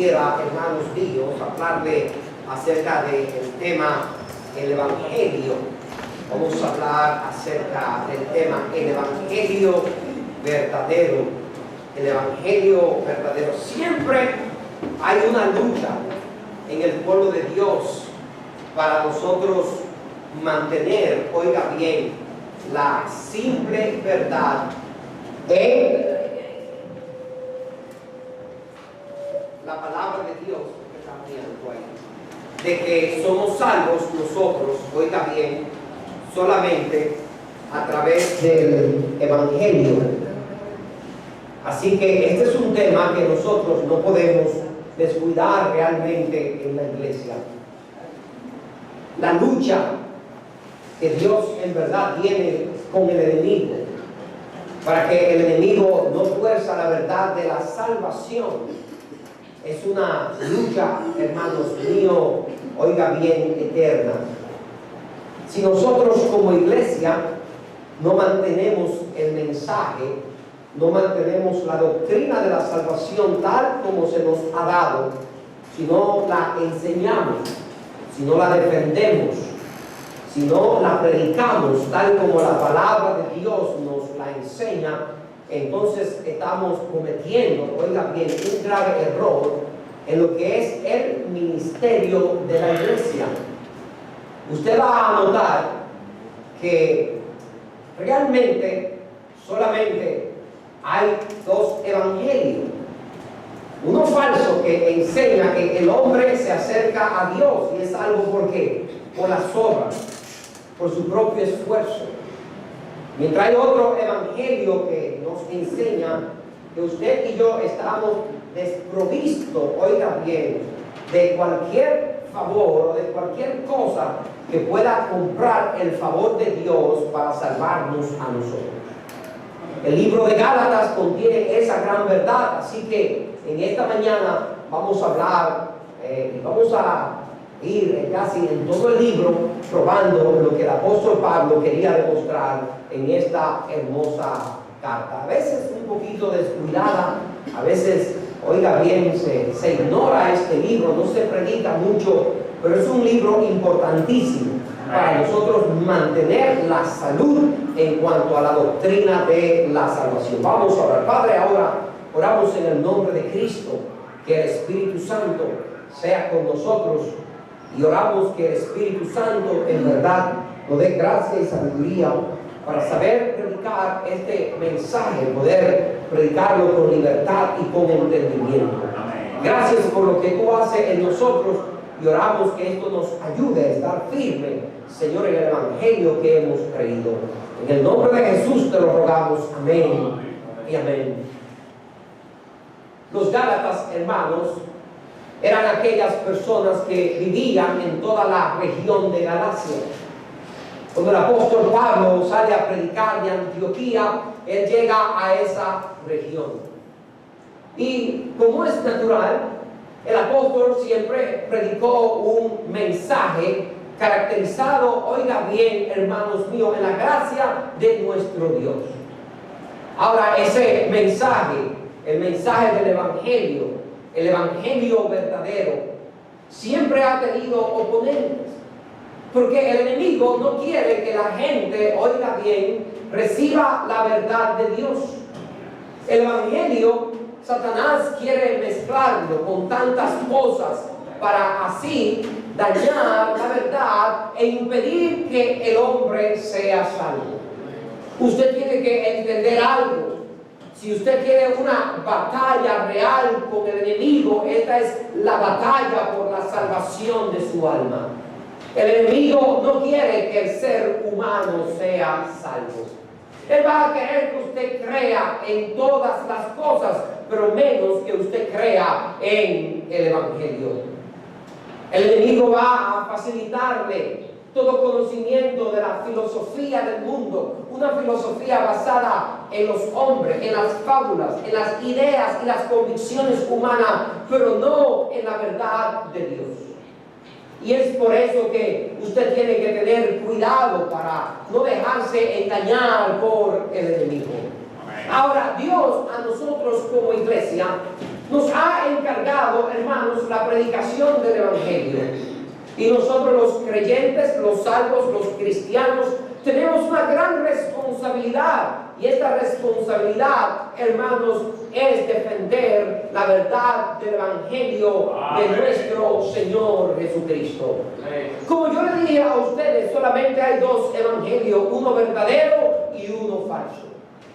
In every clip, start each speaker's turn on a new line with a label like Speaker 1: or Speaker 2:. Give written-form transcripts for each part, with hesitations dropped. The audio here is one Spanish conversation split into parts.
Speaker 1: quisiera, hermanos míos, hablarle acerca del tema el Evangelio. Vamos a hablar acerca del tema el Evangelio verdadero. El Evangelio verdadero. Siempre hay una lucha en el pueblo de Dios para nosotros mantener, oiga bien, la simple verdad en la palabra de Dios, de que somos salvos nosotros, oiga bien, solamente a través del Evangelio. Así que este es un tema que nosotros no podemos descuidar realmente en la iglesia. La lucha que Dios en verdad tiene con el enemigo, para que el enemigo no tuerza la verdad de la salvación, es una lucha, hermanos míos, oiga bien, eterna. Si nosotros como iglesia no mantenemos el mensaje, no mantenemos la doctrina de la salvación tal como se nos ha dado, si no la enseñamos, si no la defendemos, si no la predicamos tal como la palabra de Dios nos la enseña, entonces estamos cometiendo, oiga bien, un grave error en lo que es el ministerio de la iglesia. Usted va a notar que realmente solamente hay dos evangelios. Uno falso que enseña que el hombre se acerca a Dios, y es algo porque por las obras, por su propio esfuerzo. Mientras hay otro evangelio que nos enseña que usted y yo estamos desprovistos, oiga bien, de cualquier favor o de cualquier cosa que pueda comprar el favor de Dios para salvarnos a nosotros. El libro de Gálatas contiene esa gran verdad, así que en esta mañana vamos a hablar, vamos a ir casi en todo el libro probando lo que el apóstol Pablo quería demostrar en esta hermosa carta. A veces un poquito descuidada, a veces, oiga bien, se ignora este libro, no se predica mucho, pero es un libro importantísimo para nosotros mantener la salud en cuanto a la doctrina de la salvación. Vamos a orar. Padre, ahora oramos en el nombre de Cristo, que el Espíritu Santo sea con nosotros, y oramos que el Espíritu Santo en verdad nos dé gracia y sabiduría para saber predicar este mensaje, poder predicarlo con libertad y con entendimiento. Gracias por lo que tú haces en nosotros, y oramos que esto nos ayude a estar firme, Señor, en el Evangelio que hemos creído. En el nombre de Jesús te lo rogamos. Amén y amén. Los Gálatas, hermanos, eran aquellas personas que vivían en toda la región de Galacia. Cuando el apóstol Pablo sale a predicar de Antioquía, él llega a esa región. Y como es natural, el apóstol siempre predicó un mensaje caracterizado, oiga bien, hermanos míos, en la gracia de nuestro Dios. Ahora, ese mensaje, el mensaje del Evangelio, el Evangelio verdadero, siempre ha tenido oponentes, porque el enemigo no quiere que la gente, oiga bien, reciba la verdad de Dios. El Evangelio, Satanás quiere mezclarlo con tantas cosas para así dañar la verdad e impedir que el hombre sea salvo. Usted tiene que entender algo. Si usted quiere una batalla real con el enemigo, esta es la batalla por la salvación de su alma. El enemigo no quiere que el ser humano sea salvo. Él va a querer que usted crea en todas las cosas, pero menos que usted crea en el Evangelio. El enemigo va a facilitarle todo conocimiento de la filosofía del mundo, una filosofía basada en los hombres, en las fábulas, en las ideas y las convicciones humanas, pero no en la verdad de Dios. Y es por eso que usted tiene que tener cuidado para no dejarse engañar por el enemigo. Ahora, Dios a nosotros como iglesia nos ha encargado, hermanos, la predicación del Evangelio. Y nosotros los creyentes, los salvos, los cristianos, tenemos una gran responsabilidad. Y esta responsabilidad, hermanos, es defender la verdad del Evangelio de nuestro Señor Jesucristo. Como yo le dije a ustedes, solamente hay dos evangelios, uno verdadero y uno falso.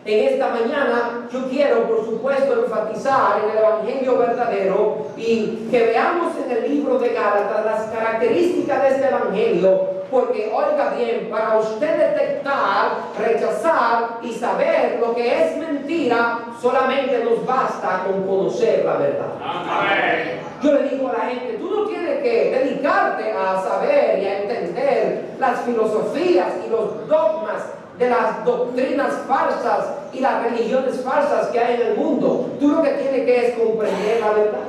Speaker 1: En esta mañana yo quiero, por supuesto, enfatizar en el Evangelio verdadero y que veamos en el libro de Gálatas las características de este Evangelio, porque, oiga bien, para usted detectar, rechazar y saber lo que es mentira, solamente nos basta con conocer la verdad. Amén. Yo le digo a la gente, tú no tienes que dedicarte a saber y a entender las filosofías y los dogmas de las doctrinas falsas y las religiones falsas que hay en el mundo. Tú lo que tienes que es comprender la verdad.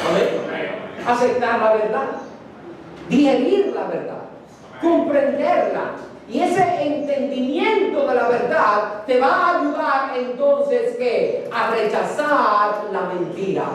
Speaker 1: Amén. Aceptar la verdad, digerir la verdad, comprenderla. Y ese entendimiento de la verdad te va a ayudar entonces ¿qué? A rechazar la mentira.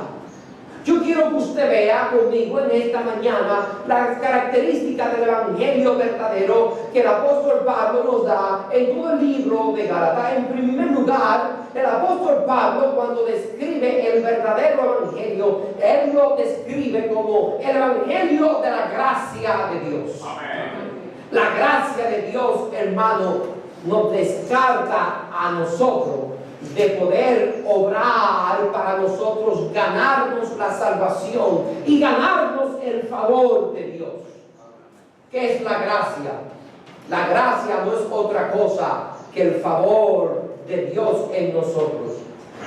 Speaker 1: Yo quiero que usted vea conmigo en esta mañana las características del Evangelio verdadero que el apóstol Pablo nos da en todo el libro de Gálatas. En primer lugar, el apóstol Pablo, cuando describe el verdadero Evangelio, él lo describe como el Evangelio de la gracia de Dios. Amén. La gracia de Dios, hermano, nos descarta a nosotros de poder obrar para nosotros ganarnos la salvación y ganarnos el favor de Dios. ¿Qué es la gracia? La gracia no es otra cosa que el favor de Dios en nosotros.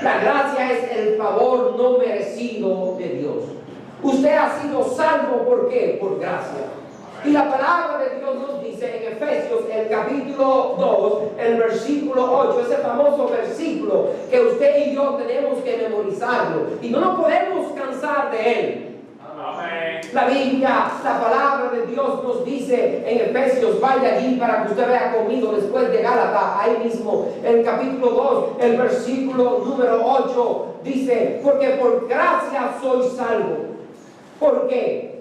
Speaker 1: La gracia es el favor no merecido de Dios. Usted ha sido salvo, ¿por qué? Por gracia. Y la palabra de Dios nos dice en Efesios, el capítulo 2, el versículo 8, ese famoso versículo que usted y yo tenemos que memorizarlo y no nos podemos cansar de él. Amén. La Biblia, la palabra de Dios nos dice en Efesios, vaya allí para que usted vea conmigo después de Gálatas, ahí mismo, el capítulo 2, el versículo número 8, dice, porque por gracia soy salvo. ¿Por qué?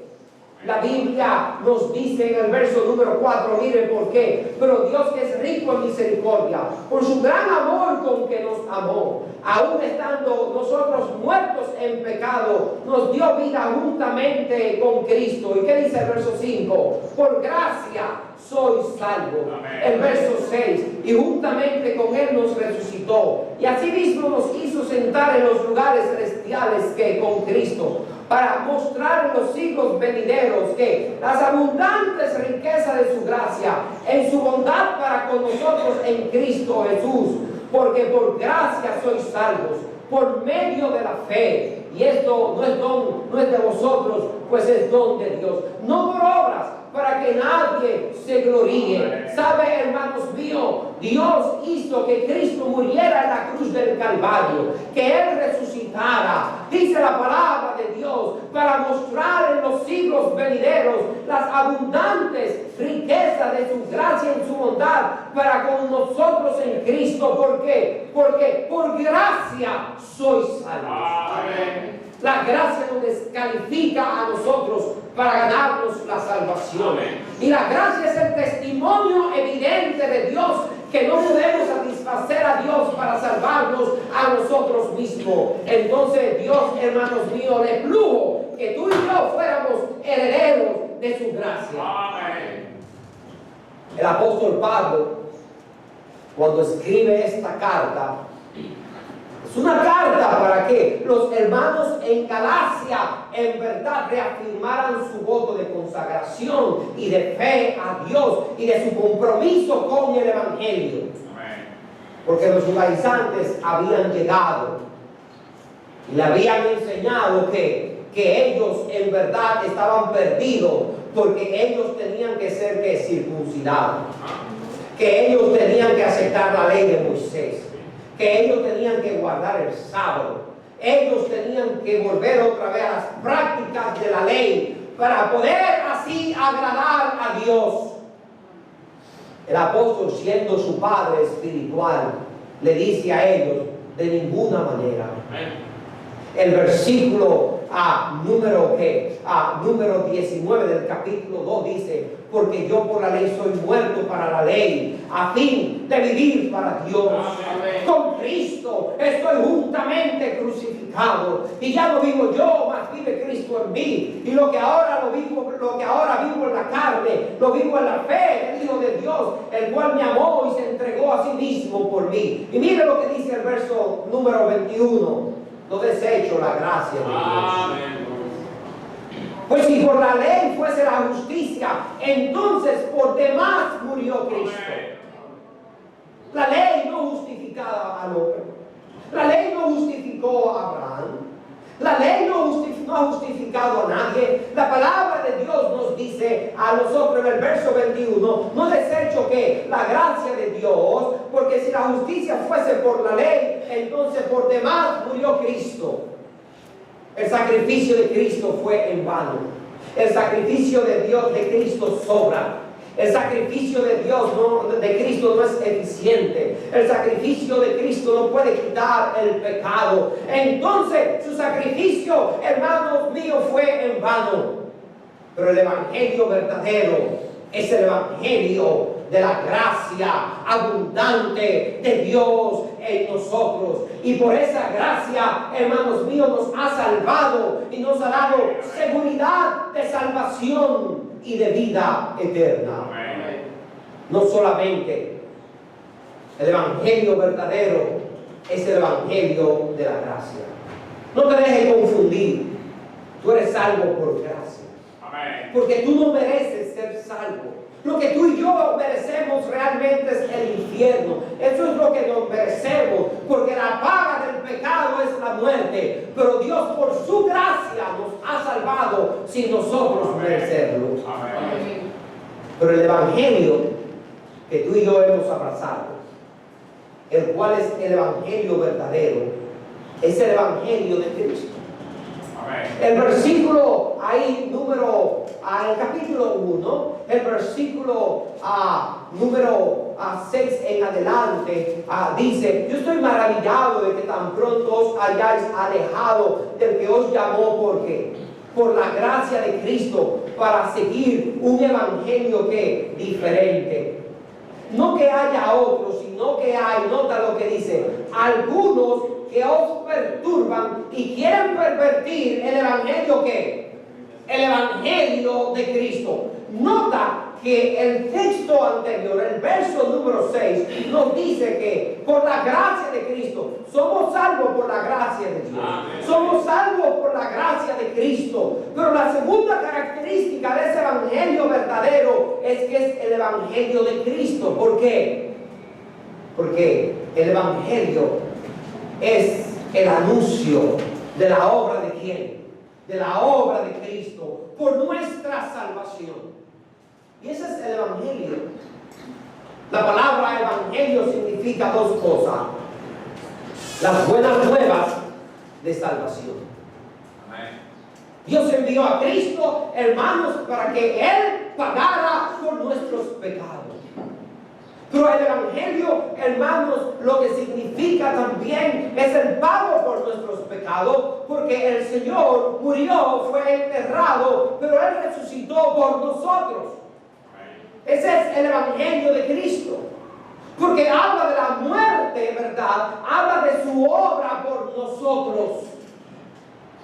Speaker 1: La Biblia nos dice en el verso número 4, mire por qué. Pero Dios, que es rico en misericordia, por su gran amor con que nos amó, aún estando nosotros muertos en pecado, nos dio vida juntamente con Cristo. ¿Y qué dice el verso 5? Por gracia soy salvo. Amén. El verso 6, y juntamente con Él nos resucitó, y asimismo nos hizo sentar en los lugares celestiales que con Cristo, para mostrar en los siglos venideros que las abundantes riquezas de su gracia, en su bondad para con nosotros en Cristo Jesús, porque por gracia sois salvos, por medio de la fe. Y esto no es don, no es de vosotros, pues es don de Dios, no por obras, para que nadie se gloríe. ¿Sabe, hermanos míos? Dios hizo que Cristo muriera en la cruz del Calvario, que Él resucitara, dice la palabra de Dios, para mostrar en los siglos venideros las abundantes riquezas de su gracia y su bondad para con nosotros en Cristo. ¿Por qué? Porque por gracia sois salvos. Amén. La gracia nos descalifica a nosotros para ganarnos la salvación. Amén. Y la gracia es el testimonio evidente de Dios que no podemos satisfacer a Dios para salvarnos a nosotros mismos. Entonces Dios, hermanos míos, le plugo que tú y yo fuéramos herederos de su gracia. Amén. El apóstol Pablo, cuando escribe esta carta, es una carta para que los hermanos en Galacia en verdad reafirmaran su voto de consagración y de fe a Dios y de su compromiso con el Evangelio. Amén. Porque los judaizantes habían llegado y le habían enseñado que ellos en verdad estaban perdidos porque ellos tenían que ser circuncidados, que ellos tenían que aceptar la ley de Moisés, que ellos tenían que guardar el sábado, ellos tenían que volver otra vez a las prácticas de la ley para poder así agradar a Dios. El apóstol, siendo su padre espiritual, le dice a ellos: de ninguna manera. El versículo número 19 del capítulo 2 dice: porque yo por la ley soy muerto para la ley, a fin de vivir para Dios. Amén. Con Cristo estoy juntamente crucificado, y ya no vivo yo, mas vive Cristo en mí. Y lo que ahora vivo en la carne, lo vivo en la fe del Hijo de Dios, el cual me amó y se entregó a sí mismo por mí. Y mire lo que dice el verso número 21. No desecho la gracia de Dios. Amén. Pues si por la ley fuese la justicia, entonces por demás murió Cristo. La ley no justificaba al hombre. La ley no justificó a Abraham. La ley no ha justificado a nadie. La palabra de Dios nos dice a nosotros en el verso 21: no desecho que la gracia de Dios, porque si la justicia fuese por la ley, entonces por demás murió Cristo. El sacrificio de Cristo fue en vano. El sacrificio de Dios, de Cristo, sobra. El sacrificio de Dios, de Cristo, no es eficiente. El sacrificio de Cristo no puede quitar el pecado. Entonces, su sacrificio, hermanos míos, fue en vano. Pero el evangelio verdadero es el evangelio de la gracia abundante de Dios en nosotros. Y por esa gracia, hermanos míos, nos ha salvado y nos ha dado seguridad de salvación y de vida eterna. Amén. No solamente el evangelio verdadero es el evangelio de la gracia. No te dejes confundir. Tú eres salvo por gracia. Amén. Porque tú no mereces ser salvo. Lo que tú y yo merecemos realmente es el infierno. Eso es lo que nos merecemos, porque la paga del pecado es la muerte. Pero Dios, por su gracia, nos ha salvado sin nosotros merecerlo. Amén. Pero el evangelio que tú y yo hemos abrazado, el cual es el evangelio verdadero, es el evangelio de Cristo. El versículo ahí el capítulo 1, el versículo número 6 en adelante, dice: yo estoy maravillado de que tan pronto os hayáis alejado del que os llamó, porque por la gracia de Cristo, para seguir un evangelio que diferente. No que haya otro, sino que hay, nota lo que dice, algunos que os perturban y quieren pervertir el evangelio que, el evangelio de Cristo. Nota que el texto anterior, el verso número 6, nos dice que por la gracia de Cristo somos salvos por la gracia de Dios. Amén. Somos salvos por la gracia de Cristo. Pero la segunda característica de ese evangelio verdadero es que es el evangelio de Cristo. ¿Por qué? Porque el evangelio es el anuncio de la obra de ¿quién? De la obra de Cristo por nuestra salvación. Y ese es el evangelio. La palabra evangelio significa dos cosas: las buenas nuevas de salvación. Amén. Dios envió a Cristo, hermanos, para que Él pagara por nuestros pecados. Pero el evangelio, hermanos, lo que significa también es el pago por nuestros pecados, porque el Señor murió, fue enterrado, pero Él resucitó por nosotros. Ese es el evangelio de Cristo, porque habla de la muerte, ¿verdad? Habla de su obra por nosotros.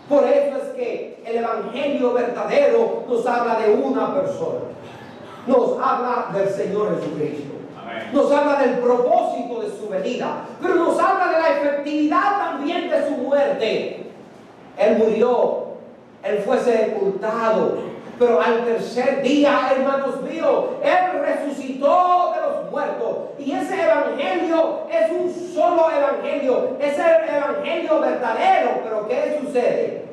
Speaker 1: Por eso es que el evangelio verdadero nos habla de una persona, nos habla del Señor Jesucristo. Nos habla del propósito de su venida, pero nos habla de la efectividad también de su muerte. Él murió, Él fue sepultado, pero al tercer día, hermanos míos, Él resucitó de los muertos. Y ese evangelio es un solo evangelio, es el evangelio verdadero. Pero ¿qué sucede?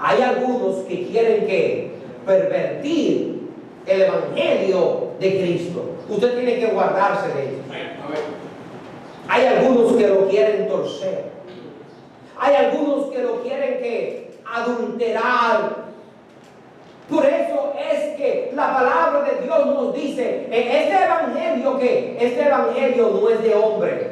Speaker 1: Hay algunos que quieren pervertir el evangelio de Cristo. Usted tiene que guardarse de ellos. Hay algunos que lo quieren torcer. Hay algunos que lo quieren adulterar. Por eso es que la palabra de Dios nos dice en este evangelio que este evangelio no es de hombre.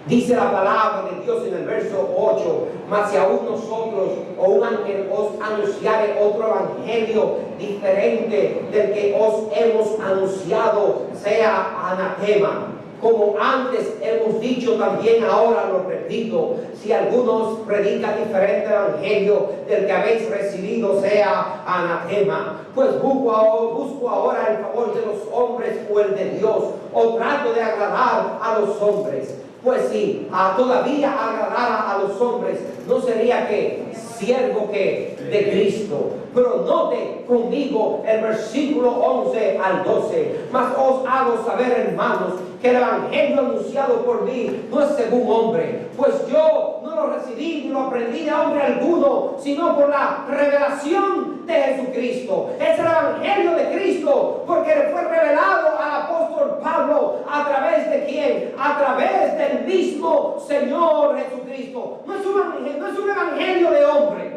Speaker 1: Dice la palabra de Dios en el verso 8, mas si aún nosotros o un ángel os anunciare otro evangelio diferente del que os hemos anunciado, sea anatema. Como antes hemos dicho, también ahora lo repito, si algunos predican diferente evangelio del que habéis recibido, sea anatema. Pues busco ahora el favor de los hombres o el de Dios, o trato de agradar a los hombres. Pues si todavía agradara a los hombres, no sería que siervo que de Cristo. Pero note conmigo el versículo 11 al 12. Mas os hago saber, hermanos, que el evangelio anunciado por mí no es según hombre, pues yo no lo recibí ni lo aprendí de hombre alguno, sino por la revelación de Jesucristo. Es el evangelio de Cristo, porque le fue revelado al apóstol Pablo. ¿A través de quién? A través del mismo Señor Jesucristo. No es un evangelio de hombre.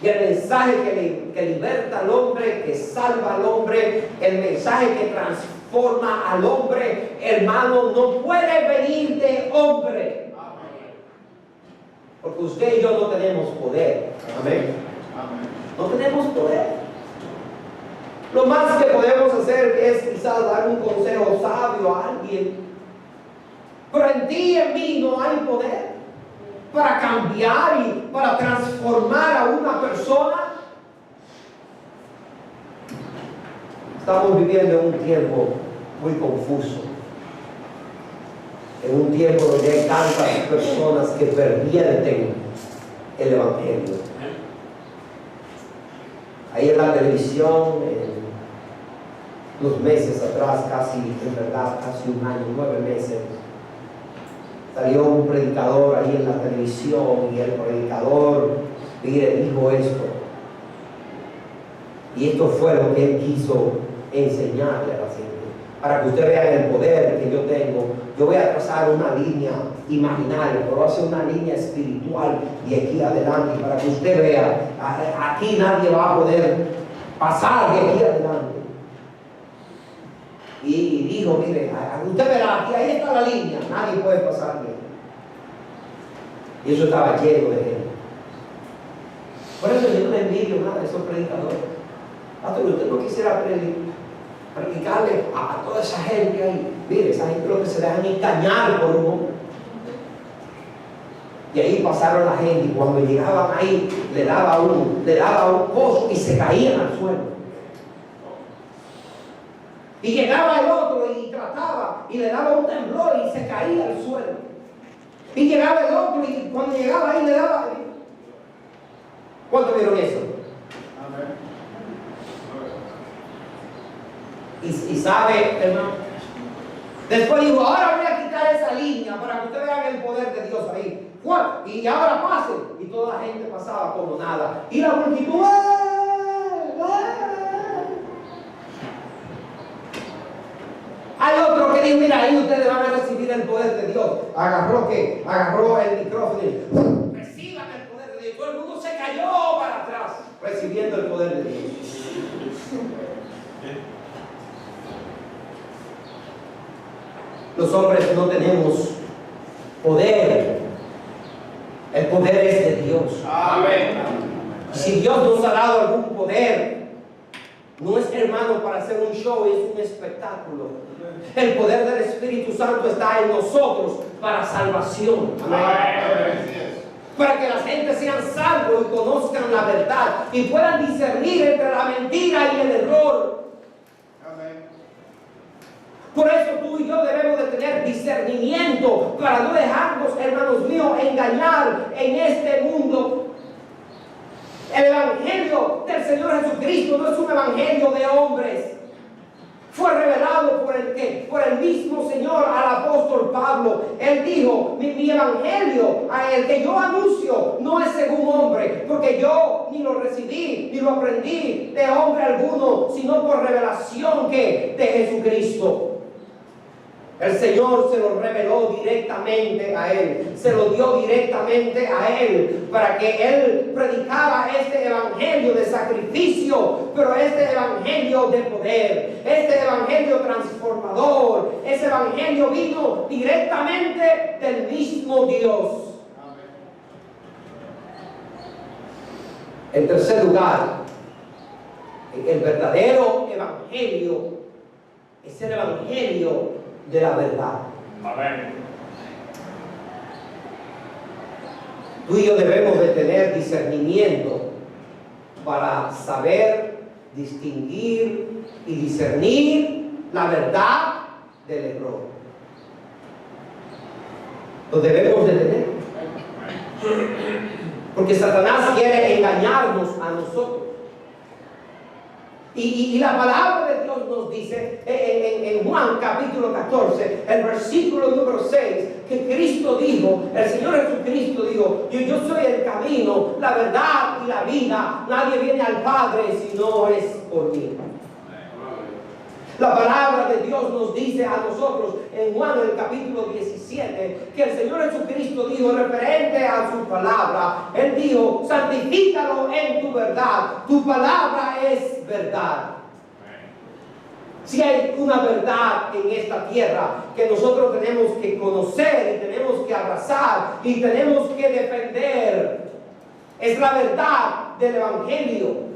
Speaker 1: Y el mensaje que liberta al hombre, que salva al hombre, el mensaje que transforma al hombre, hermano, no puede venir de hombre. Porque usted y yo no tenemos poder. Amén. No tenemos poder. Lo más que podemos hacer es quizás dar un consejo sabio a alguien. Pero en ti y en mí no hay poder para cambiar y para transformar a una persona. Estamos viviendo en un tiempo muy confuso, en un tiempo donde hay tantas personas que pervierten el evangelio. Ahí en la televisión, unos meses atrás, casi un año, 9 meses, salió un predicador ahí en la televisión y el predicador dijo esto. Y esto fue lo que él quiso enseñarle a la gente. Para que usted vea el poder que yo tengo, yo voy a trazar una línea imaginaria, pero voy a hacer una línea espiritual de aquí adelante, para que usted vea, aquí nadie va a poder pasar de aquí adelante. Y dijo, mire, usted verá, aquí ahí está la línea, nadie puede pasar bien. Y eso estaba lleno de gente. Por eso yo no le envidio nada de esos predicadores. Pastor, usted no quisiera predicarle a toda esa gente ahí. Mire, esa gente lo que se dejan engañar por un hombre. Y ahí pasaron la gente y cuando llegaban ahí le daba un pozo y se caían al suelo. Y llegaba el otro y trataba y le daba un temblor y se caía al suelo. Y llegaba el otro y cuando llegaba ahí le daba. ¿Cuánto vieron eso? Y sabe, hermano, después dijo, ahora voy a quitar esa línea para que ustedes vean el poder de Dios ahí. Y ahora pasen. Y toda la gente pasaba como nada. Y la multitud, hay otro que dijo, mira, ahí ustedes van a recibir el poder de Dios. Agarró el micrófono y reciban el poder de Dios. Todo el mundo se cayó para atrás recibiendo el poder de Dios. Los hombres no tenemos poder. El poder es de Dios. Amén. Si Dios nos ha dado algún poder, no es, hermano, para hacer un show, es un espectáculo. El poder del Espíritu Santo está en nosotros para salvación. Amén. Para que la gente sean salvos y conozcan la verdad y puedan discernir entre la mentira y el error. Amén. Por eso tú y yo debemos de tener discernimiento para no dejarnos, hermanos míos, engañar en este mundo. El evangelio del Señor Jesucristo no es un evangelio de hombres. Fue revelado por el mismo Señor al apóstol Pablo. Él dijo, mi evangelio, el que yo anuncio, no es según hombre, porque yo ni lo recibí, ni lo aprendí de hombre alguno, sino por revelación de Jesucristo. El Señor se lo reveló directamente a él, se lo dio directamente a él, para que él predicara este evangelio de sacrificio, pero este evangelio de poder, este evangelio transformador, este ese evangelio vino directamente del mismo Dios. En tercer lugar, el verdadero evangelio es el evangelio de la verdad.
Speaker 2: Amén.
Speaker 1: Tú y yo debemos de tener discernimiento para saber distinguir y discernir la verdad del error. Lo debemos de tener. Porque Satanás quiere engañarnos a nosotros. Y la palabra de Dios nos dice en Juan capítulo 14, el versículo número 6, que Cristo dijo, el Señor Jesucristo dijo: yo soy el camino, la verdad y la vida. Nadie viene al Padre si no es por mí. La palabra de Dios nos dice a nosotros en Juan el capítulo 17 que el Señor Jesucristo dijo referente a su palabra. Él dijo: santifícalo en tu verdad, tu palabra es verdad. Si hay una verdad en esta tierra que nosotros tenemos que conocer y tenemos que abrazar y tenemos que defender, es la verdad del Evangelio.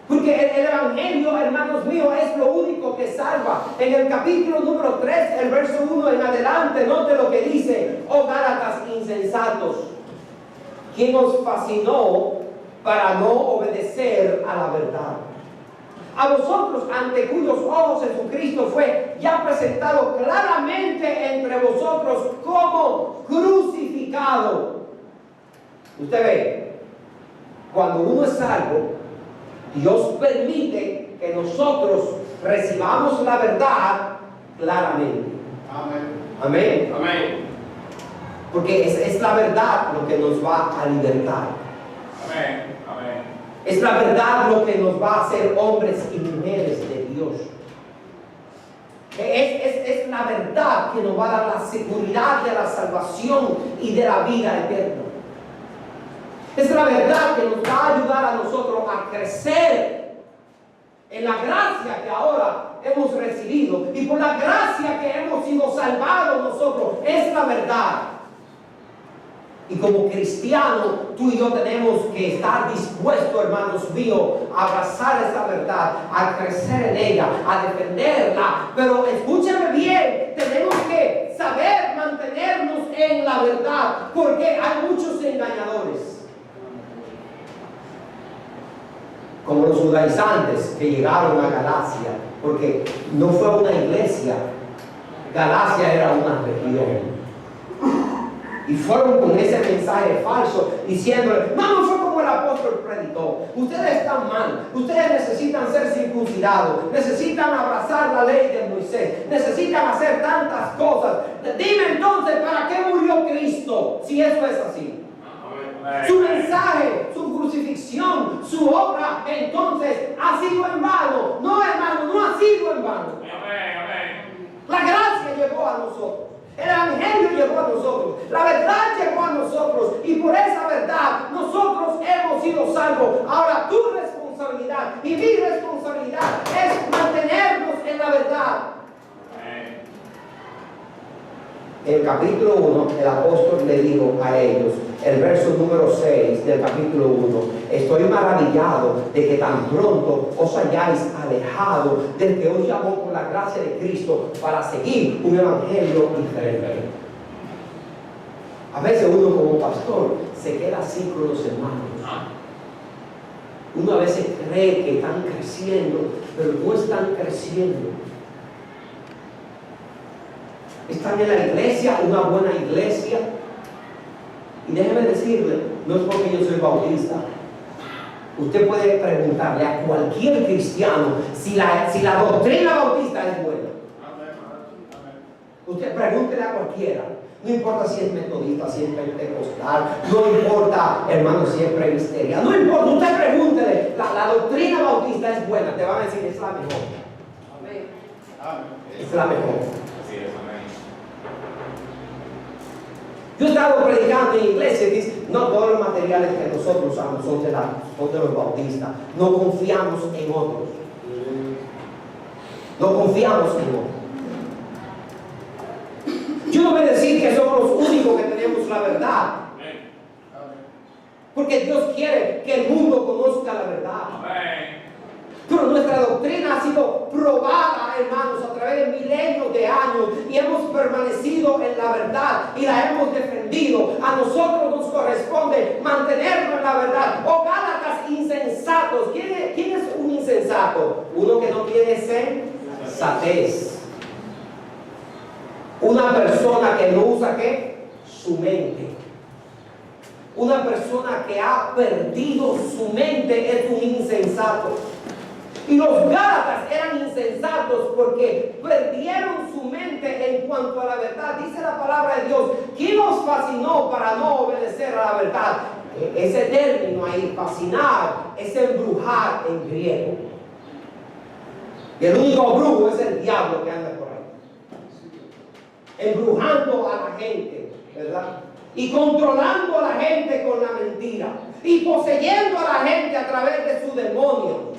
Speaker 1: Porque el Evangelio, hermanos míos, es lo único que salva. En el capítulo número 3, el verso 1 en adelante, note lo que dice: oh Gálatas insensatos, ¿quién os fascinó para no obedecer a la verdad? A vosotros, ante cuyos ojos Jesucristo fue ya presentado claramente entre vosotros como crucificado. Usted ve, cuando uno es salvo, Dios permite que nosotros recibamos la verdad claramente.
Speaker 2: Amén.
Speaker 1: Amén.
Speaker 2: Amén.
Speaker 1: Porque es la verdad lo que nos va a libertar.
Speaker 2: Amén. Amén.
Speaker 1: Es la verdad lo que nos va a hacer hombres y mujeres de Dios. Es la verdad que nos va a dar la seguridad de la salvación y de la vida eterna. Es la verdad que nos va a ayudar a nosotros a crecer en la gracia que ahora hemos recibido. Y por la gracia que hemos sido salvados nosotros, es la verdad. Y como cristianos, tú y yo tenemos que estar dispuestos, hermanos míos, a abrazar esa verdad, a crecer en ella, a defenderla. Pero escúchame bien, tenemos que saber mantenernos en la verdad, porque hay muchos engañadores. Como los judaizantes que llegaron a Galacia, porque no fue una iglesia, Galacia era una región. Y fueron con ese mensaje falso, diciéndole: no fue como el apóstol predicó. Ustedes están mal, ustedes necesitan ser circuncidados, necesitan abrazar la ley de Moisés, necesitan hacer tantas cosas. Dime entonces, ¿para qué murió Cristo? Si eso es así. Su mensaje, su crucifixión, su obra, entonces, ha sido en vano. No, hermano, no ha sido en vano. La gracia llegó a nosotros. El evangelio llegó a nosotros. La verdad llegó a nosotros. Y por esa verdad, nosotros hemos sido salvos. Ahora, tu responsabilidad y mi responsabilidad es mantenernos en la verdad. En el capítulo 1, el apóstol le dijo a ellos, el verso número 6 del capítulo 1: estoy maravillado de que tan pronto os hayáis alejado del que os llamó por la gracia de Cristo para seguir un evangelio diferente. A veces uno como pastor se queda así con los hermanos. Uno a veces cree que están creciendo, pero no están creciendo. Están en la iglesia, una buena iglesia. Y déjeme decirle, no es porque yo soy bautista. Usted puede preguntarle a cualquier cristiano si la doctrina bautista es buena. Usted pregúntele a cualquiera. No importa si es metodista, si es pentecostal, no importa, hermano, si es presbiteria. No importa, usted pregúntele, la doctrina bautista es buena. Te van a decir, es la mejor. Es la mejor. Yo he estado predicando en iglesias y dice: no todos los materiales que nosotros usamos son de los bautistas. No confiamos en otros. No confiamos en otros. la verdad. Porque Dios quiere que el mundo conozca la verdad. Pero nuestra doctrina ha sido probada, hermanos, a través de milenios de años, y hemos permanecido en la verdad y la hemos defendido. A nosotros nos corresponde mantenernos en la verdad. Oh, Gálatas insensatos. ¿Quién es un insensato? Uno que no tiene sensatez. Una persona que no usa ¿qué? Su mente. Una persona que ha perdido su mente es un insensato. Y los Gálatas eran insensatos porque perdieron su mente en cuanto a la verdad. Dice la palabra de Dios: ¿quién los fascinó para no obedecer a la verdad? Ese término ahí, fascinar, es embrujar en griego. Y el único brujo es el diablo que anda por ahí, embrujando a la gente, ¿verdad? Y controlando a la gente con la mentira, y poseyendo a la gente a través de su demonio,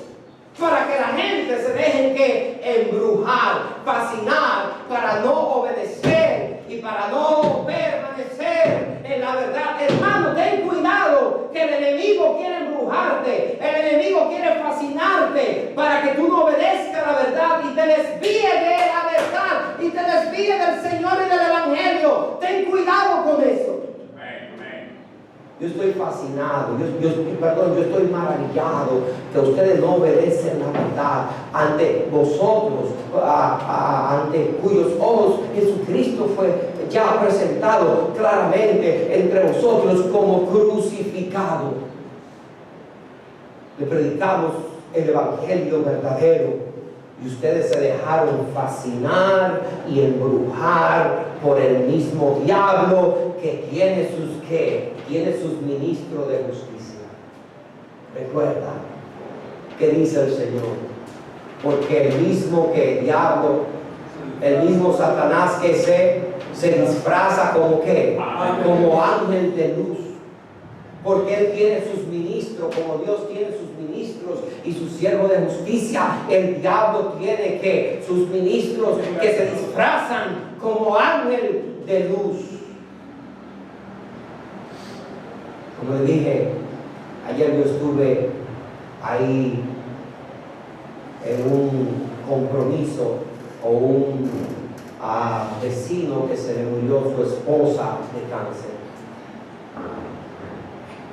Speaker 1: para que la gente se deje que embrujar, fascinar, para no obedecer y para no permanecer en la verdad. Hermano, ten cuidado, que el enemigo quiere embrujarte, el enemigo quiere fascinarte para que tú no obedezcas a la verdad y te desvíe de la verdad y te desvíe del Señor y del Evangelio. Ten cuidado con eso. Yo estoy fascinado, yo estoy maravillado que ustedes no obedecen la verdad ante vosotros, ante cuyos ojos Jesucristo fue ya presentado claramente entre vosotros como crucificado. Le predicamos el Evangelio verdadero y ustedes se dejaron fascinar y embrujar por el mismo diablo que tiene sus ministros de justicia. Recuerda que dice el Señor: porque el mismo que el diablo, el mismo Satanás que se disfraza como ¿qué? Como ángel de luz. Porque Él tiene sus ministros, como Dios tiene sus ministros y sus siervos de justicia, el diablo tiene que sus ministros que se disfrazan como ángel de luz. Como le dije, ayer yo estuve ahí en un compromiso o un vecino que se le murió su esposa de cáncer.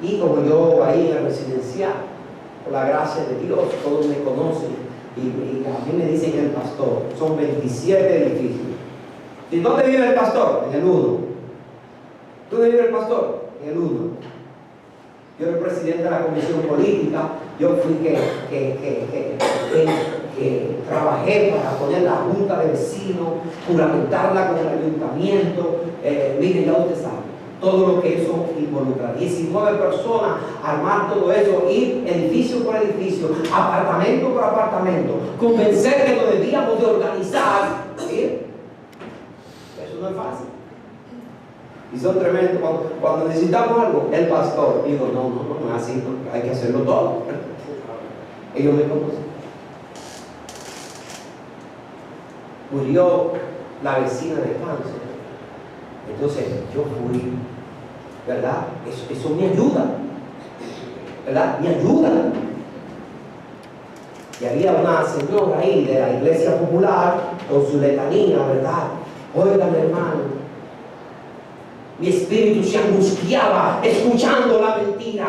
Speaker 1: Y como yo ahí en el residencial, por la gracia de Dios, todos me conocen y a mí me dicen el pastor. Son 27 edificios. ¿Y dónde vive el pastor? En el 1. ¿Dónde vive el pastor? En el 1. Yo era el presidente de la comisión política. Yo fui que trabajé para poner la junta de vecinos, juramentarla con el ayuntamiento. Miren, ya usted sabe todo lo que eso involucra. 19 personas, armar todo eso, ir edificio por edificio, apartamento por apartamento, convencer que lo debíamos de organizar. ¿Sí? Eso no es fácil. Y son tremendos. Cuando necesitamos algo, el pastor, digo, no es así, no, hay que hacerlo todo. Ellos me conocen. Murió la vecina de cáncer. Entonces yo fui, ¿verdad? Eso me ayuda, ¿verdad? Me ayuda. Y había una señora ahí de la iglesia popular con su letanía, ¿verdad? Oigan, hermano, mi espíritu se angustiaba escuchando la mentira.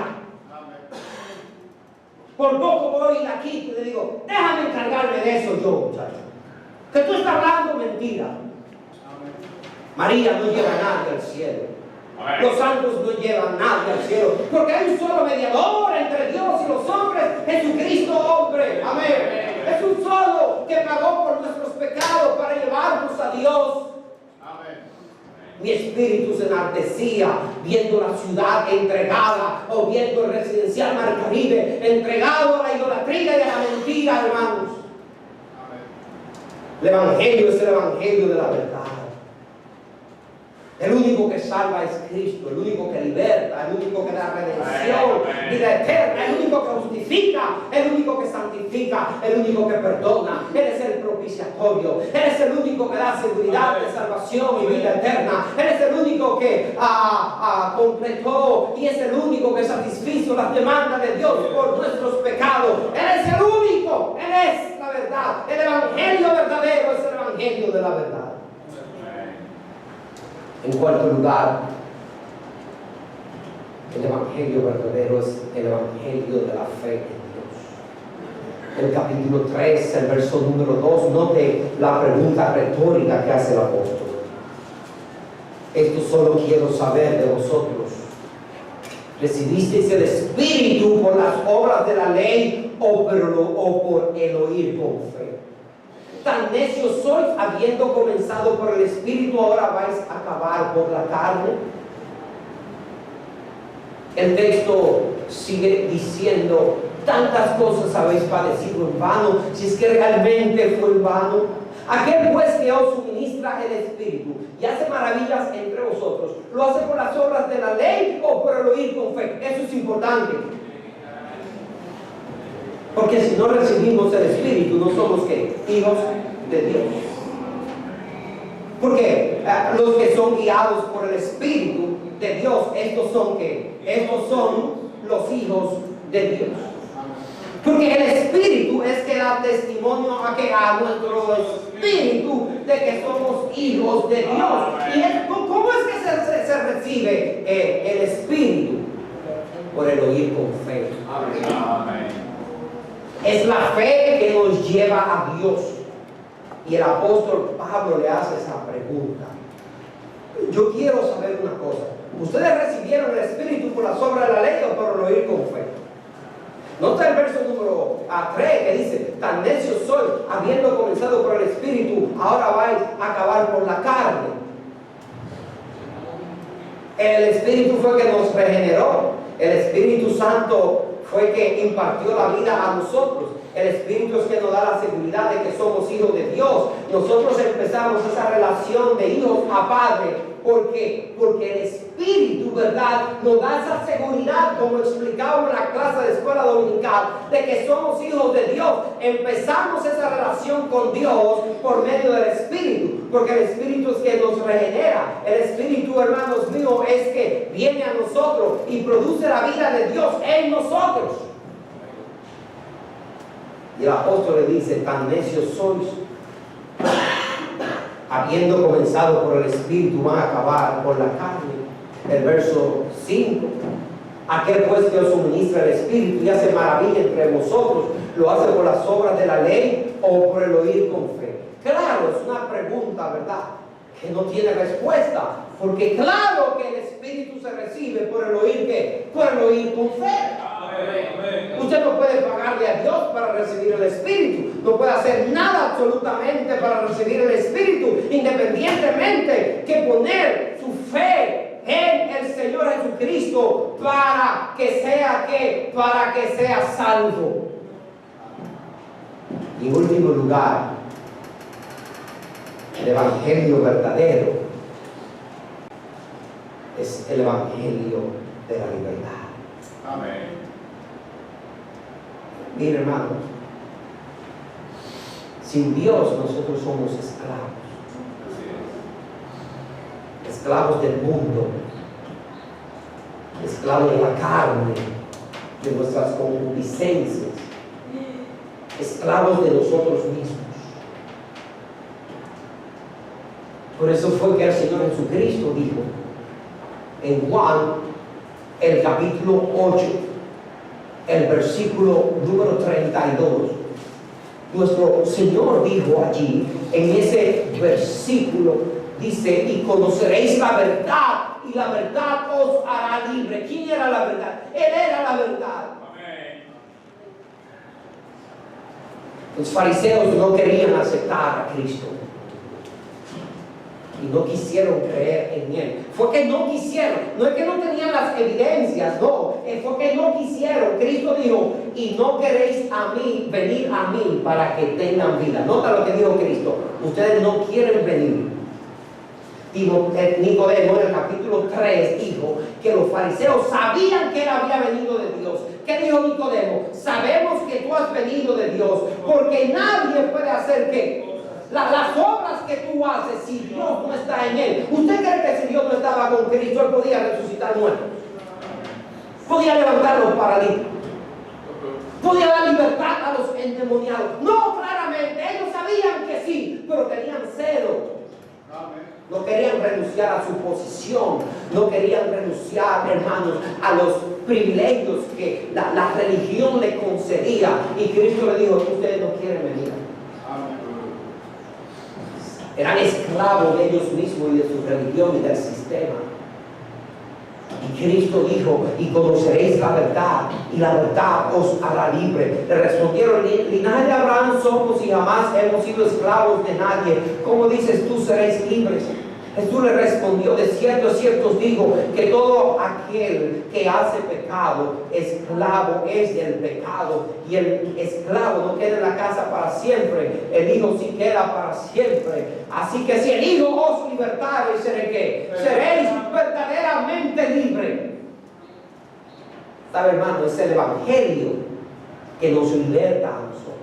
Speaker 1: Por poco voy y la quito y le digo: déjame encargarme de eso yo, muchacho, que tú estás hablando mentira. María no lleva a nadie al cielo. Los santos no llevan a nadie al cielo, porque hay un solo mediador entre Dios y los hombres, Jesucristo hombre. Amén. Es un solo que pagó por nuestros pecados para llevarnos a Dios. Amén. Mi espíritu se enardecía viendo la ciudad entregada, o viendo el residencial Mar Caribe entregado a la idolatría y a la mentira, hermanos. Amén. El evangelio es el evangelio de la verdad. El único que salva es Cristo, el único que liberta, el único que da redención, vida eterna, el único que justifica, el único que santifica, el único que perdona. Él es el propiciatorio, Él es el único que da seguridad de salvación y vida eterna. Él es el único que completó y es el único que satisfizo las demandas de Dios por nuestros pecados. Él es el único, Él es la verdad. El evangelio verdadero es el evangelio de la verdad. En cuarto lugar, el evangelio verdadero es el evangelio de la fe en Dios. El capítulo 3, el verso número 2, note la pregunta retórica que hace el apóstol. Esto solo quiero saber de vosotros. ¿Recibisteis el Espíritu por las obras de la ley o por el oír con fe? Tan necios sois, habiendo comenzado por el Espíritu, ahora vais a acabar por la carne. El texto sigue diciendo: tantas cosas habéis padecido en vano, si es que realmente fue en vano. Aquel pues que os suministra el Espíritu y hace maravillas entre vosotros, ¿lo hace por las obras de la ley o por el oír con fe? Eso es importante. Porque si no recibimos el Espíritu, no somos ¿qué? Hijos de Dios. Porque los que son guiados por el Espíritu de Dios, estos son ¿qué? Estos son los hijos de Dios. Porque el Espíritu es que da testimonio a nuestro espíritu de que somos hijos de Dios. ¿Cómo es que se recibe el Espíritu? Por el oír con fe. Amén. Es la fe que nos lleva a Dios. Y el apóstol Pablo le hace esa pregunta. Yo quiero saber una cosa. ¿Ustedes recibieron el Espíritu por las obras de la ley o por el oír con fe? Nota el verso número 3 que dice: tan necios sois, habiendo comenzado por el Espíritu, ahora vais a acabar por la carne. El Espíritu fue que nos regeneró. El Espíritu Santo fue que impartió la vida a nosotros. El Espíritu es que nos da la seguridad de que somos hijos de Dios. Nosotros empezamos esa relación de hijos a padre. ¿Por qué? Porque el Espíritu, ¿verdad?, nos da esa seguridad, como explicaba en la clase de escuela dominical, de que somos hijos de Dios. Empezamos esa relación con Dios por medio del Espíritu, porque el Espíritu es que nos regenera. El Espíritu, hermanos míos, es que viene a nosotros y produce la vida de Dios en nosotros. Y el apóstol le dice: tan necios sois, habiendo comenzado por el Espíritu, van a acabar por la carne. El verso 5: aquel pues que os suministra el Espíritu y hace maravilla entre vosotros, ¿lo hace por las obras de la ley o por el oír con fe? Claro, es una pregunta, ¿verdad?, que no tiene respuesta, porque claro que el Espíritu se recibe por el oír, ¿qué? Por el oír con fe. Usted no puede pagarle a Dios para recibir el Espíritu. No puede hacer nada absolutamente para recibir el Espíritu, independientemente que poner su fe en el Señor Jesucristo para que sea salvo. Y en último lugar, el evangelio verdadero es el evangelio de la libertad.
Speaker 2: Amén.
Speaker 1: Mire, hermanos, sin Dios nosotros somos esclavos. Esclavos del mundo, esclavos de la carne, de nuestras concupiscencias, esclavos de nosotros mismos. Por eso fue que el Señor Jesucristo dijo en Juan, el capítulo 8, el versículo número 32, nuestro Señor dijo allí, en ese versículo, dice: y conoceréis la verdad, y la verdad os hará libre. ¿Quién era la verdad? Él era la verdad.
Speaker 2: Amén.
Speaker 1: Los fariseos no querían aceptar a Cristo y no quisieron creer en Él. Fue que no quisieron, no es que no tenían las evidencias, no, fue que no quisieron. Cristo dijo: y no queréis a mí, venir a mí para que tengan vida. Nota lo que dijo Cristo: ustedes no quieren venir. Nicodemo en el capítulo 3 dijo que los fariseos sabían que él había venido de Dios. ¿Qué dijo Nicodemo? Sabemos que tú has venido de Dios, porque nadie puede hacer ¿qué? Las obras que tú haces si Dios no está en él. ¿Usted cree que si Dios no estaba con Cristo, él podía resucitar muertos? Podía levantar a los paralíticos, podía dar libertad a los endemoniados. No, claramente, ellos sabían que sí, pero tenían celo. No querían renunciar a su posición, no querían renunciar, hermanos, a los privilegios que la religión le concedía. Y Cristo le dijo: ustedes no quieren venir. Eran esclavos de ellos mismos y de su religión y del sistema. Y Cristo dijo: y conoceréis la verdad, y la verdad os hará libre. Le respondieron: linaje de Abraham somos y jamás hemos sido esclavos de nadie. ¿Cómo dices tú seréis libres? Jesús le respondió: de cierto os digo que todo aquel que hace pecado, esclavo es del pecado. Y el esclavo no queda en la casa para siempre, el Hijo sí queda para siempre. Así que si el Hijo os libertare, seréis verdaderamente libres. ¿Sabe, hermano? Es el Evangelio que nos liberta a nosotros.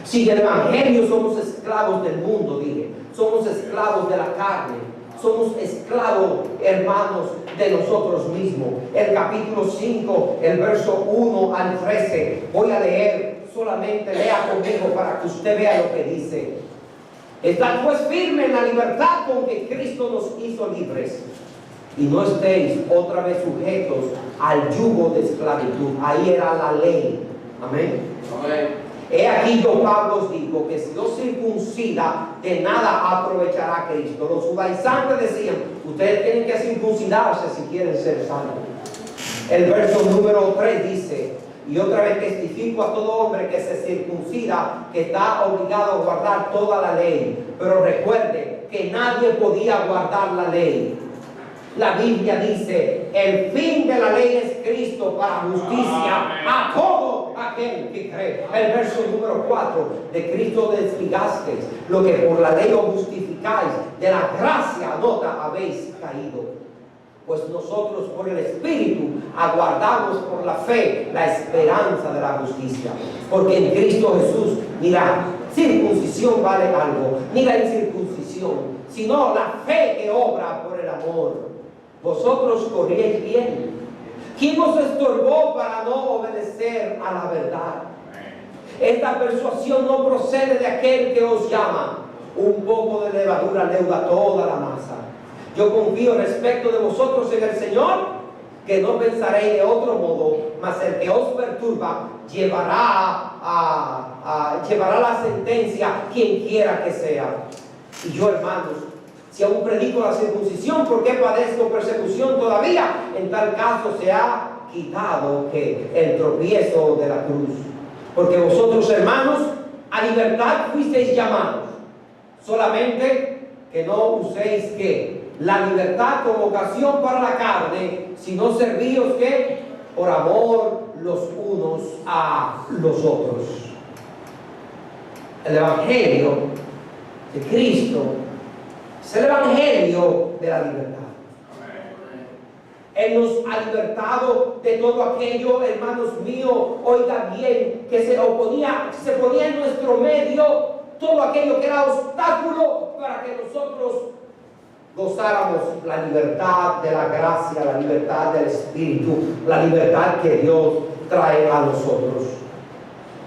Speaker 1: Si el Evangelio somos esclavos del mundo, dije, somos esclavos de la carne, somos esclavos, hermanos, de nosotros mismos. El capítulo 5, el verso 1 al 13, voy a leer, solamente lea conmigo para que usted vea lo que dice. Estad pues firme en la libertad con que Cristo nos hizo libres, y no estéis otra vez sujetos al yugo de esclavitud. Ahí era la ley. Amén. Amén. He aquí yo, Pablo, os digo que si no circuncida, de nada aprovechará a Cristo. Los judaizantes decían: ustedes tienen que circuncidarse si quieren ser salvos. El verso número 3 dice: y otra vez testifico a todo hombre que se circuncida, que está obligado a guardar toda la ley. Pero recuerde que nadie podía guardar la ley. La Biblia dice: el fin de la ley es Cristo para justicia a todo aquel que cree. El verso número 4: de Cristo desligasteis lo que por la ley os justificáis, de la gracia nota habéis caído. Pues nosotros por el Espíritu aguardamos por la fe la esperanza de la justicia. Porque en Cristo Jesús ni la circuncisión vale algo, ni la incircuncisión, sino la fe que obra por el amor. Vosotros corríais bien. ¿Quién os estorbó para no obedecer a la verdad? Esta persuasión no procede de aquel que os llama. Un poco de levadura leuda toda la masa. Yo confío respecto de vosotros en el Señor, que no pensaréis de otro modo, mas el que os perturba llevará la sentencia quien quiera que sea. Y yo, hermanos, si aún predico la circuncisión, ¿por qué padezco persecución todavía? En tal caso se ha quitado el tropiezo de la cruz. Porque vosotros, hermanos, a libertad fuisteis llamados, solamente que no uséis la libertad como ocasión para la carne, sino servíos por amor los unos a los otros. El Evangelio de Cristo es el Evangelio de la libertad. Él nos ha libertado de todo aquello, hermanos míos, oiga bien, que se ponía en nuestro medio, todo aquello que era obstáculo para que nosotros gozáramos la libertad de la gracia, la libertad del Espíritu, la libertad que Dios trae a nosotros.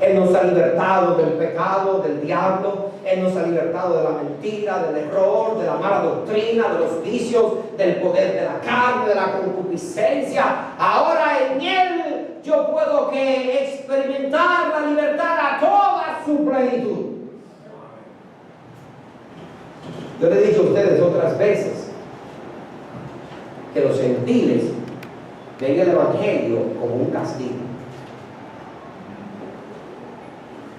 Speaker 1: Él nos ha libertado del pecado, del diablo. Él nos ha libertado de la mentira, del error, de la mala doctrina, de los vicios, del poder de la carne, de la concupiscencia. Ahora en Él yo puedo experimentar la libertad a toda su plenitud. Yo le he dicho a ustedes otras veces que los gentiles ven el Evangelio como un castigo.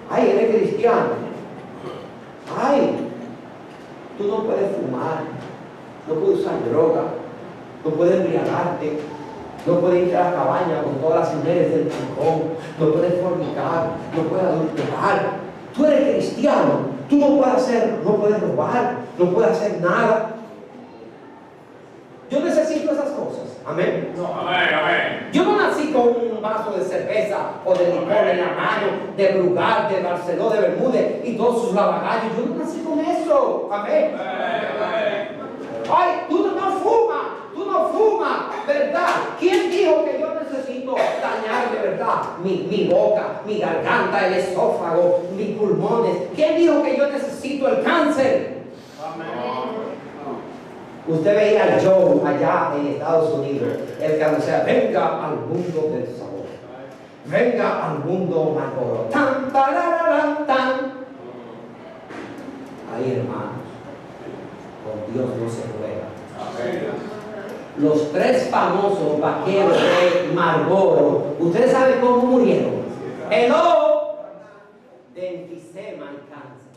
Speaker 1: Ay, eres cristiano. Ay, tú no puedes fumar, no puedes usar droga, no puedes embriagarte, no puedes ir a la cabaña con todas las mujeres del cajón, no puedes fornicar, no puedes adulterar. Tú eres cristiano, tú no puedes robar, no puede hacer nada. Yo necesito esas cosas. Amén.
Speaker 2: No, amén, amén.
Speaker 1: Yo no nací con un vaso de cerveza o de licor en la mano, de Brugal, de Barceló, de Bermúdez y todos sus lavagallos. Yo no nací con eso. Amén. Ay, tú no fumas, ¿verdad? ¿Quién dijo que yo necesito dañar de verdad mi boca, mi garganta, el esófago, mis pulmones? ¿Quién dijo que yo necesito el cáncer? Usted veía al Joe allá en Estados Unidos, el que anuncia, venga al mundo del sabor, venga al mundo Marlboro, tan, tarararán, tan. Ahí, hermanos, con Dios no se juega. Los 3 famosos vaqueros de Marlboro, ¿ustedes saben cómo murieron? Hello, de enfisema y cáncer.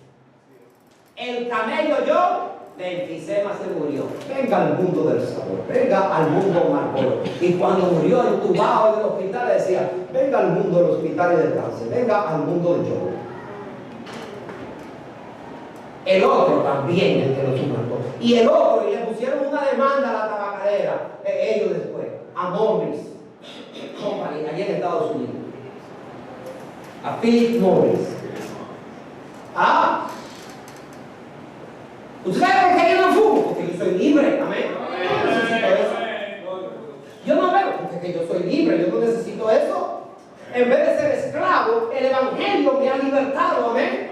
Speaker 1: El camello Joe, de enfisema se murió. Venga al mundo del sabor, venga al mundo Marlboro. Y cuando murió entubado en el hospital decía, venga al mundo del hospital y del cáncer, venga al mundo del Joe. El otro también, el que lo mató. Y el otro, y le pusieron una demanda a la tabacalera, ellos después, a Morris Company, allá en Estados Unidos. A Philip Morris. Ah, ¿usted sabe por qué yo no fumo? Porque yo soy libre, amén. Yo no necesito eso. Yo no bebo porque yo soy libre, yo no necesito eso. En vez de ser esclavo, el evangelio me ha libertado, amén.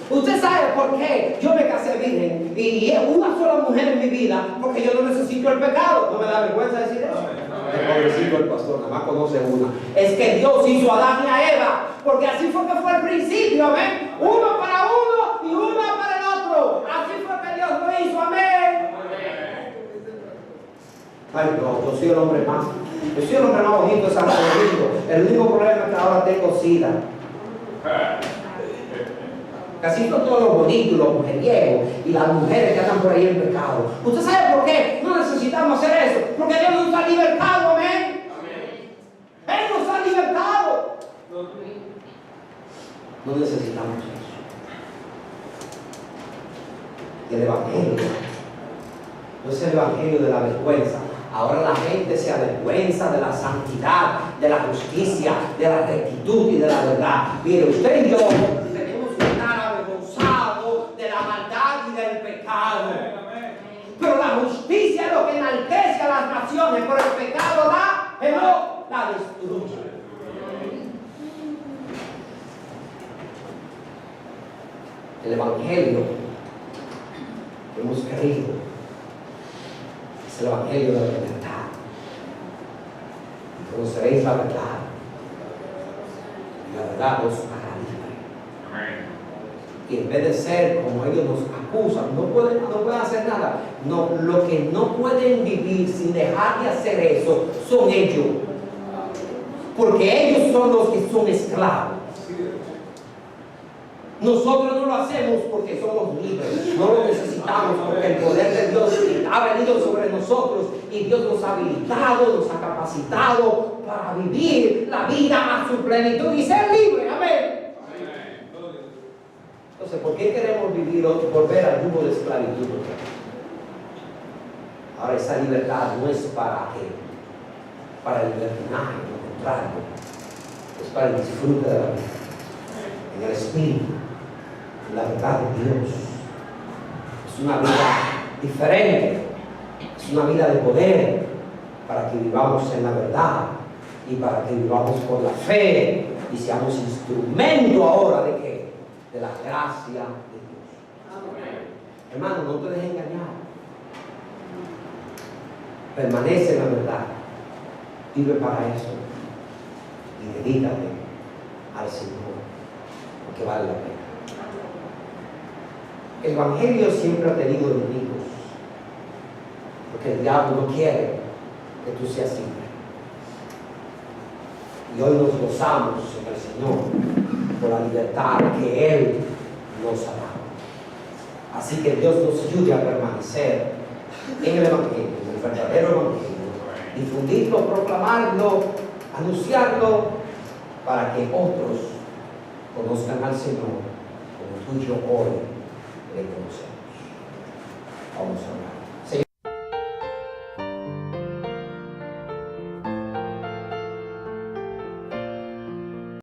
Speaker 1: Usted sabe por qué yo me casé virgen y una sola mujer en mi vida, porque yo no necesito el pecado. No me da vergüenza decir eso. El pobrecito el pastor, nada más conoce una. Es que Dios hizo a Adán y a Eva, porque así fue que fue al principio, amén. Uno para uno y uno para el otro. Así fue que Dios lo hizo, amén. Ay, no, yo soy el hombre más bonito de Santo Domingo. El único problema es que ahora tengo SIDA. Casi todos los bonitos, los mujeriegos y las mujeres que andan por ahí en pecado. ¿Usted sabe por qué no necesitamos hacer eso? Porque Dios nos ha libertado, amén. Él nos ha libertado. No necesitamos eso. El evangelio no es el evangelio de la vergüenza. Ahora la gente se avergüenza de la santidad, de la justicia, de la rectitud y de la verdad. Mire, usted y yo tenemos que estar avergonzados de la maldad y del pecado. Pero la justicia es lo que enaltece a las naciones, pero el pecado la destruye. El evangelio que hemos creído es el evangelio de la libertad. Y conoceréis la verdad, y la verdad os hará libre. Y en vez de ser como ellos nos acusan, no pueden hacer nada. No, lo que no pueden vivir sin dejar de hacer eso son ellos. Porque ellos son los que son esclavos. Nosotros no lo hacemos porque somos libres, no lo necesitamos porque el poder de Dios ha venido sobre nosotros y Dios nos ha habilitado, nos ha capacitado para vivir la vida a su plenitud y ser libres. Amén. Entonces, ¿por qué queremos volver al yugo de esclavitud? Ahora, esa libertad no es para el libertinaje, lo contrario, es para el disfrute de la vida, en el espíritu. La verdad de Dios es una vida diferente, es una vida de poder para que vivamos en la verdad y para que vivamos por la fe y seamos instrumento ahora de ¿qué? De la gracia de Dios. Amén. Hermano, no te dejes engañar, permanece en la verdad, vive para eso y dedícate al Señor porque vale la pena. El evangelio siempre ha tenido enemigos, porque el diablo no quiere que tú seas libre. Y hoy nos gozamos en el Señor por la libertad que Él nos ha dado. Así que Dios nos ayude a permanecer en el evangelio, en el verdadero evangelio, difundirlo, proclamarlo, anunciarlo, para que otros conozcan al Señor como tú y yo hoy le conocemos. Vamos a orar.